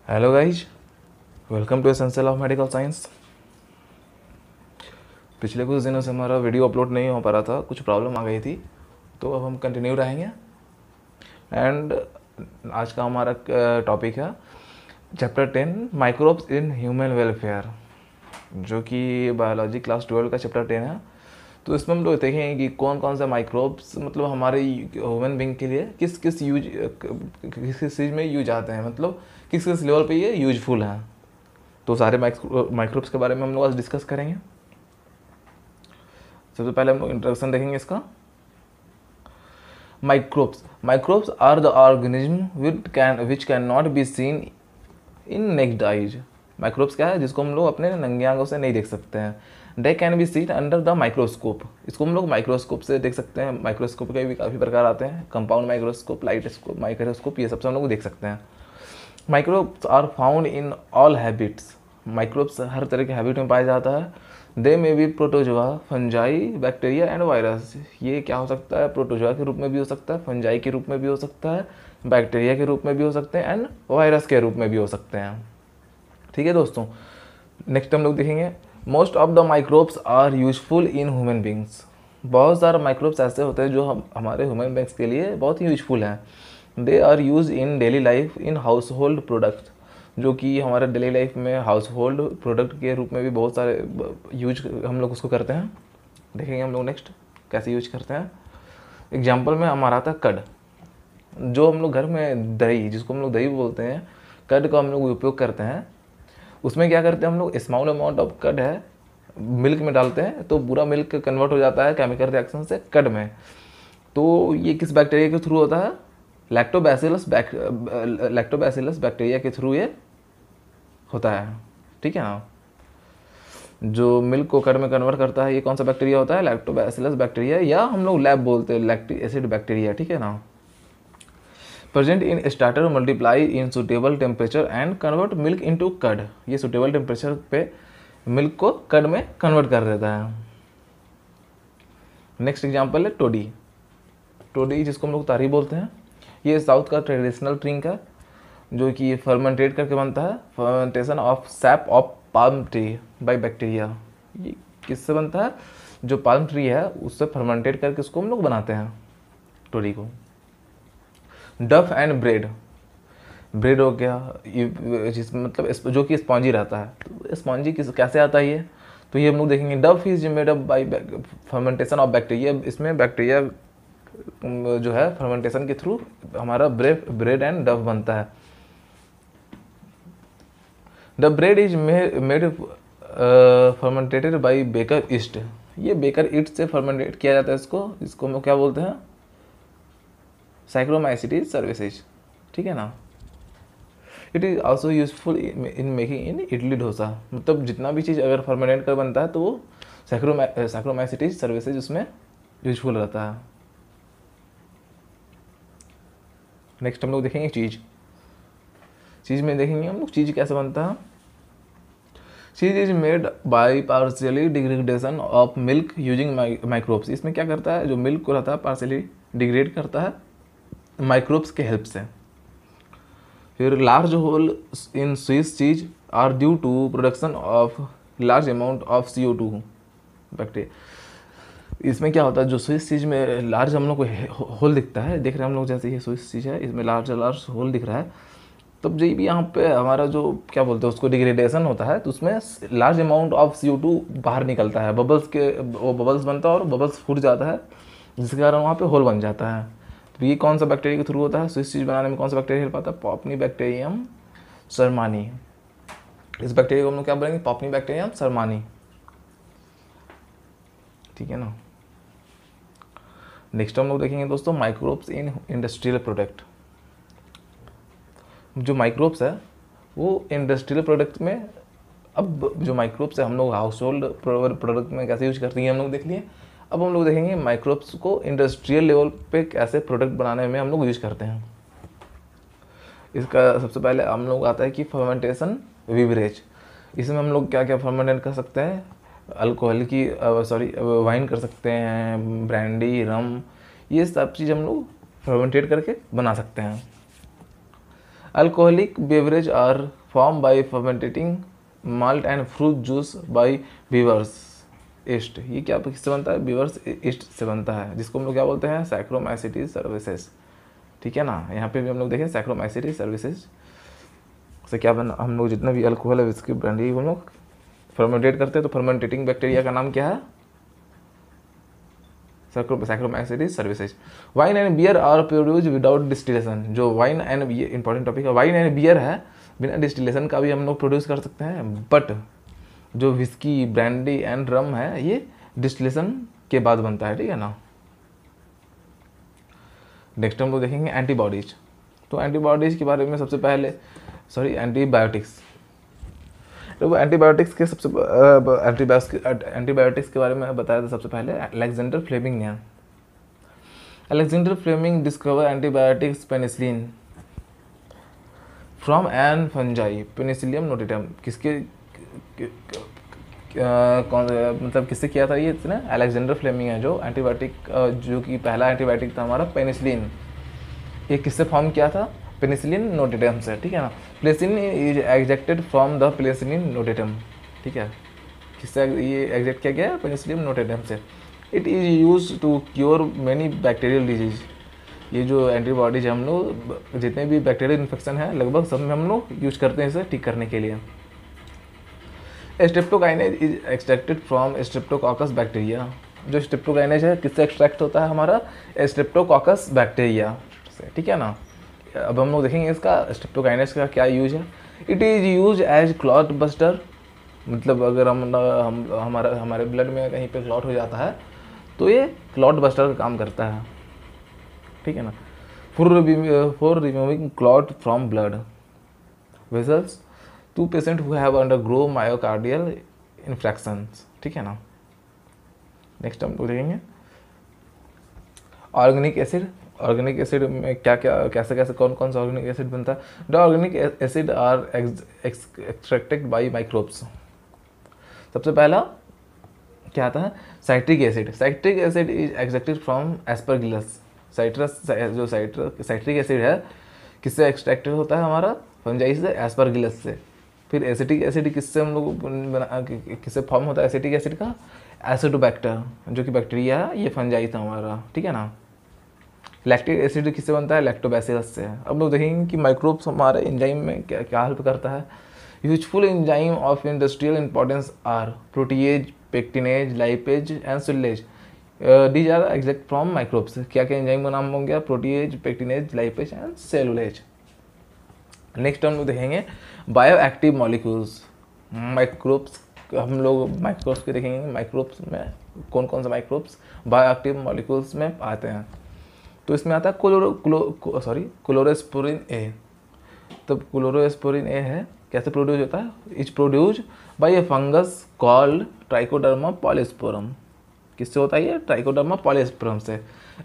Hello guys, welcome to essential of medical science. पिछले कुछ दिनों से हमारा वीडियो अपलोड नहीं हो पा रहा था, कुछ प्रॉब्लम आ गई थी, तो अब हम कंटिन्यू रहेंगे। एंड आज का हमारा टॉपिक है chapter 10 microbes in human welfare, जो कि बायोलॉजी क्लास 12 का चैप्टर 10 है। तो इसमें हम लोग देखेंगे कि कौन कौन सा माइक्रोब्स मतलब हमारे ह्यूमन बींग के लिए किस किस चीज़ में यूज आते हैं, मतलब किस किस लेवल पे ये यूजफुल हैं। तो सारे माइक्रोब्स के बारे में हम लोग आज डिस्कस करेंगे। सबसे पहले हम लोग इंट्रोडक्शन देखेंगे इसका। Microbes are the organism which can not be seen in naked eyes. Microbes क्या है जिसको हम लोग अपने नंगे आंखों से नहीं देख सकते हैं। They can be seen under the microscope. इसको हम लोग माइक्रोस्कोप से देख सकते हैं। माइक्रोस्कोप के भी काफ़ी प्रकार आते हैं, कंपाउंड माइक्रोस्कोप, लाइट माइक्रोस्कोप, ये सबसे हम लोग देख सकते हैं। Microbes are found in all habits. Microbes हर तरह के हैबिट में पाया जाता है। दे में भी protozoa, fungi, bacteria and virus. ये क्या हो सकता है? प्रोटोजोआ के रूप में भी हो सकता है, फंजाई के रूप में भी हो सकता है, बैक्टीरिया के रूप में भी हो सकते हैं एंड वायरस के रूप में भी हो सकते हैं। ठीक है दोस्तों, नेक्स्ट हम लोग देखेंगे most of the microbes are useful in human beings. बहुत सारे माइक्रोब्स ऐसे होते हैं जो हमारे ह्यूमन बींग्स के लिए बहुत ही यूजफुल हैं। They are use in daily life in household products, जो कि हमारे डेली लाइफ में हाउस होल्ड प्रोडक्ट के रूप में भी बहुत सारे यूज हम लोग उसको करते हैं। देखेंगे हम लोग नेक्स्ट कैसे यूज करते हैं। एग्जाम्पल में हमारा आता है कड, जो हम लोग घर में दही, जिसको हम लोग दही बोलते हैं, कड का हम लोग उपयोग करते हैं। उसमें क्या करते हैं हम लोग, स्मॉल अमाउंट ऑफ कड है मिल्क में डालते हैं तो पूरा मिल्क कन्वर्ट हो जाता है केमिकल रिएक्शन से कड में। तो ये किस बैक्टीरिया के थ्रू होता है? लैक्टोबैसिलस बैक्टीरिया के थ्रू ये होता है। ठीक है ना, जो मिल्क को कड में कन्वर्ट करता है ये कौन सा बैक्टीरिया होता है? लैक्टोबैसिलस बैक्टीरिया, या हम लोग लैब बोलते हैं लैक्टिक एसिड बैक्टीरिया। ठीक है ना। Present in starter, multiply in suitable temperature and convert milk into कड। ये सुटेबल टेम्परेचर पे मिल्क को कड में कन्वर्ट कर देता है। नेक्स्ट एग्जांपल है टोडी। टोडी जिसको हम लोग तारी बोलते हैं, ये साउथ का ट्रेडिशनल ड्रिंक है जो कि फर्मेंटेट करके बनता है। Fermentation of SAP of palm tree by bacteria. ये किससे बनता है? जो पाल्म ट्री है उससे फर्मेंटेट करके उसको हम लोग बनाते हैं टोडी को। डफ एंड ब्रेड, ब्रेड हो गया जिस मतलब जो कि स्पॉन्जी रहता है। तो स्पॉन्जी कैसे आता है ये? तो ये हम लोग देखेंगे। डफ is made up by fermentation of bacteria. इसमें बैक्टीरिया जो है फर्मेंटेशन के थ्रू हमारा ब्रेड एंड डफ बनता है। The bread is made fermented by baker yeast. ये बेकर ईस्ट से फर्मेंटेट किया जाता है इसको हम लोग क्या बोलते हैं? साइक्रोमाइसीटीज सर्विसेज। ठीक है ना। It is also useful in making in idli dosa. मतलब जितना भी चीज़ अगर फर्मेंटेट कर बनता है तो वो साइक्रोमाइसीटीज सर्विसेज उसमें यूजफुल रहता है। नेक्स्ट हम लोग देखेंगे चीज़ में देखेंगे हम लोग चीज़ कैसे बनता है। Cheese is made by partially degradation of milk using microbes. इसमें क्या करता है? जो मिल्क को रहता है पार्शियली डिग्रेड करता है माइक्रोब्स के हेल्प से। फिर large hole in Swiss cheese are due to production of large amount of CO2 bacteria. इसमें क्या होता है? जो स्विस चीज़ में लार्ज हम लोग को होल दिखता है, देख रहे हैं हम लोग, जैसे ये स्विस चीज़ है इसमें लार्ज होल दिख रहा है, तब जब भी यहाँ पे हमारा जो क्या बोलते हैं उसको डिग्रेडेशन होता है तो उसमें लार्ज अमाउंट ऑफ CO2 बाहर निकलता है। वो बबल्स बनता है और बबल्स फूट जाता है, जिसके कारण वहाँ पे होल बन जाता है। तो ये कौन सा बैक्टीरिया के थ्रू होता है? स्विस चीज़ बनाने में कौन सा बैक्टीरिया हेल्प आता है? पॉपनी बैक्टीरियम शर्मानी। इस बैक्टीरिया को हम लोग क्या बोलेंगे? पॉपनी बैक्टीरियम शर्मानी। ठीक है ना। नेक्स्ट हम लोग देखेंगे दोस्तों माइक्रोब्स इन इंडस्ट्रियल प्रोडक्ट। जो माइक्रोब्स है वो इंडस्ट्रियल प्रोडक्ट में, अब जो माइक्रोब्स है हम लोग हाउस होल्ड प्रोडक्ट में कैसे यूज करते हैं हम लोग देख लिए। अब हम लोग देखेंगे माइक्रोब्स को इंडस्ट्रियल लेवल पे कैसे प्रोडक्ट बनाने में हम लोग यूज करते हैं। इसका सबसे पहले हम लोग आता है कि फर्मेंटेशन विवरेज। इसमें हम लोग क्या क्या फर्मेंटेट कर सकते हैं? अल्कोहल की वाइन कर सकते हैं, ब्रांडी, रम, ये सब चीज़ हम लोग फर्मेंटेट करके बना सकते हैं। Alcoholic beverage are form by fermenting malt and fruit juice by brewers yeast. ये क्या किससे बनता है? बीवर्स ईस्ट से बनता है, जिसको हम लोग क्या बोलते हैं? सैक्रोमाइसिटी सर्विसेज। ठीक है ना, यहाँ पे भी हम लोग देखें सैक्रोमाइसिटी सर्विसेज से क्या बना, हम लोग जितना भी अल्कोहल है विस्की ब्रांडी हम लोग फर्मेंटेट करते हैं, तो फर्मेंटेटिंग बैक्टीरिया का नाम क्या है? Saccharomyces cerevisiae. Wine and beer are produce without distillation. जो वाइन एंड, ये इंपॉर्टेंट टॉपिक है, वाइन एंड बियर है बिना डिस्टिलेशन का भी हम लोग प्रोड्यूस कर सकते हैं, बट जो विस्की ब्रांडी एंड रम है ये डिस्टिलेशन के बाद बनता है। ठीक है ना। नेक्स्ट हम लोग देखेंगे एंटीबॉडीज। तो एंटीबॉडीज के बारे में सबसे पहले, एंटीबायोटिक्स। तो वो एंटीबायोटिक्स के बारे में बताया था सबसे पहले अलेक्जेंडर फ्लेमिंग ने। Alexander Fleming discover antibiotics penicillin from an fungi Penicillium notatum. किसके मतलब किससे किया था ये इसने? अलेक्जेंडर फ्लेमिंग है जो एंटीबायोटिक, जो कि पहला एंटीबायोटिक था हमारा पेनिसिलिन, ये किससे फॉर्म किया था? पेनिसिलिन नोटेटम से। ठीक है ना। Penicillin is extracted from the penicillin notatum. ठीक है, किससे ये एग्जैक्ट किया गया? पेनिसिलिन नोटेटम से। It is use to cure many bacterial disease. ये जो एंटीबॉडीज हम लोग जितने भी बैक्टीरियल इन्फेक्शन है लगभग सब में हम लोग यूज करते हैं इसे ठीक करने के लिए। Streptokinase is extracted from streptococcus bacteria. जो स्ट्रेप्टोकाइनेज है किससे एक्सट्रैक्ट होता है? हमारा स्ट्रेप्टोकॉकस बैक्टीरिया से। ठीक है ना। अब हम लोग देखेंगे इसका स्ट्रेप्टोकाइनेज का क्या यूज है। It is use as clot buster. मतलब अगर हमारे ब्लड में कहीं पे क्लॉट हो जाता है तो ये क्लॉट बस्टर का काम करता है। ठीक है ना। For removing clot from blood vessels to patient who have undergo myocardial infarctions. ठीक है ना। नेक्स्ट हम लोग देखेंगे ऑर्गेनिक एसिड। ऑर्गेनिक एसिड में क्या क्या कैसे कौन कौन सा ऑर्गेनिक एसिड बनता है? The organic acid are extracted by microbes. सबसे पहला क्या आता है? Citric acid. Citric acid is extracted from Aspergillus. Citric acid है किससे एक्सट्रैक्टेड होता है? हमारा फंजाई से, एस्परगिलस से। फिर एसिटिक एसिड किससे हम लोग किससे फॉर्म होता है? एसिटिक एसिड का एसिडोबैक्टर, जो कि बैक्टीरिया है, ये फंजाई था हमारा। ठीक है ना। लैक्टिक एसिड किससे बनता है? लैक्टोबैसिलस से। अब लोग देखेंगे कि माइक्रोब्स हमारे एंजाइम में क्या क्या हेल्प करता है। Useful enzyme of industrial importance are protease, pectinase, lipase and cellulase. These are extract from microbes. क्या क्या एंजाइम का नाम हो गया? Protease, pectinase, lipase and cellulase. Next हम लोग देखेंगे बायो एक्टिव मॉलिक्यूल्स। माइक्रोब्स, हम लोग माइक्रोब्स के देखेंगे। माइक्रोब्स में कौन कौन से माइक्रोब्स बायो एक्टिव मॉलिक्यूल्स में आते हैं? तो इसमें आता है क्लोरोस्पोरिन ए। तो क्लोरोस्पोरिन ए है, कैसे प्रोड्यूस होता है? Is produce by a fungus called trichoderma polysporum. किससे होता है ये? ट्राइकोडर्मा पॉलीस्पोरम से।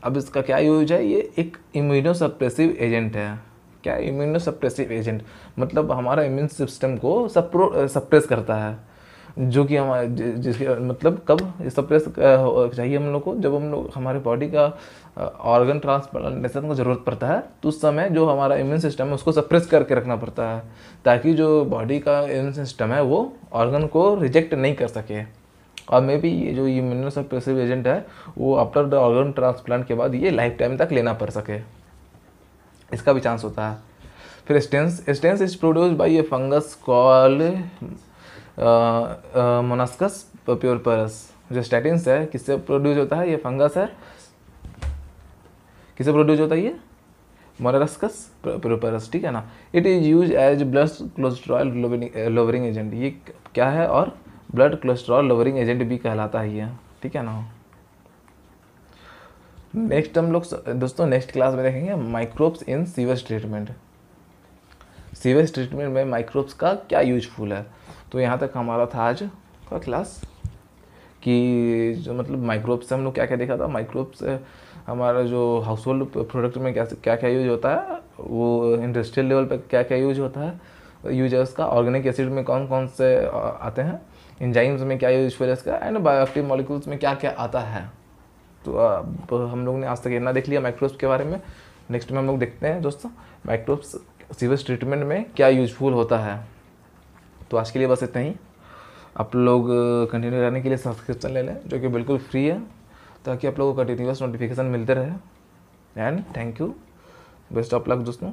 अब इसका क्या यूज है? ये एक इम्यूनोसप्रेसिव एजेंट है। क्या? इम्यूनोसप्रेसिव एजेंट मतलब हमारा इम्यून सिस्टम को सप्रेस करता है, जो कि हमारे जिसके मतलब कब सप्रेस चाहिए हम लोग को? जब हम लोग हमारे बॉडी का ऑर्गन ट्रांसप्लांटेशन को ज़रूरत पड़ता है, तो उस समय जो हमारा इम्यून सिस्टम है उसको सप्रेस करके रखना पड़ता है, ताकि जो बॉडी का इम्यून सिस्टम है वो ऑर्गन को रिजेक्ट नहीं कर सके। और मे बी ये जो इम्यूनोसप्रेसिव एजेंट है वो आफ्टर द ऑर्गन ट्रांसप्लांट के बाद ये लाइफ टाइम तक लेना पड़ सके, इसका भी चांस होता है। फिर statins is produce by a fungus called Monascus purpureus. जो स्टैटिन्स है किससे प्रोड्यूस होता है? ये फंगस है, किससे प्रोड्यूस होता है? ये मोनास्कस प्योरपरस। ठीक है ना। It is use as blood cholesterol lowering agent. ये क्या है? और ब्लड कोलेस्ट्रॉल लोअरिंग एजेंट भी कहलाता है ये। ठीक है ना। नेक्स्ट हम लोग दोस्तों नेक्स्ट क्लास में देखेंगे microbes in sewage treatment. Sewage treatment में माइक्रोब्स का क्या यूजफुल है। तो यहाँ तक हमारा था आज का क्लास कि जो मतलब माइक्रोब्स से हम लोग क्या क्या देखा था। माइक्रोब्स हमारा जो हाउस होल्ड प्रोडक्ट में क्या क्या यूज होता है, वो इंडस्ट्रियल लेवल पे क्या क्या यूज होता है, यूज है उसका। ऑर्गेनिक एसिड में कौन कौन से आते हैं, एंजाइम्स में क्या यूजफुल है इसका, एंड बायोएक्टिव मॉलिक्यूल्स में क्या क्या आता है। तो अब हम लोग ने आज तक इतना देख लिया माइक्रोब्स के बारे में। नेक्स्ट में हम लोग देखते हैं दोस्तों माइक्रोब्स सीवेज ट्रीटमेंट में क्या यूजफुल होता है। तो आज के लिए बस इतना ही। आप लोग कंटिन्यू रहने के लिए सब्सक्रिप्शन ले लें जो कि बिल्कुल फ्री है, ताकि आप लोगों को कंटिन्यूस नोटिफिकेशन मिलते रहे। And thank you, best of luck दोस्तों।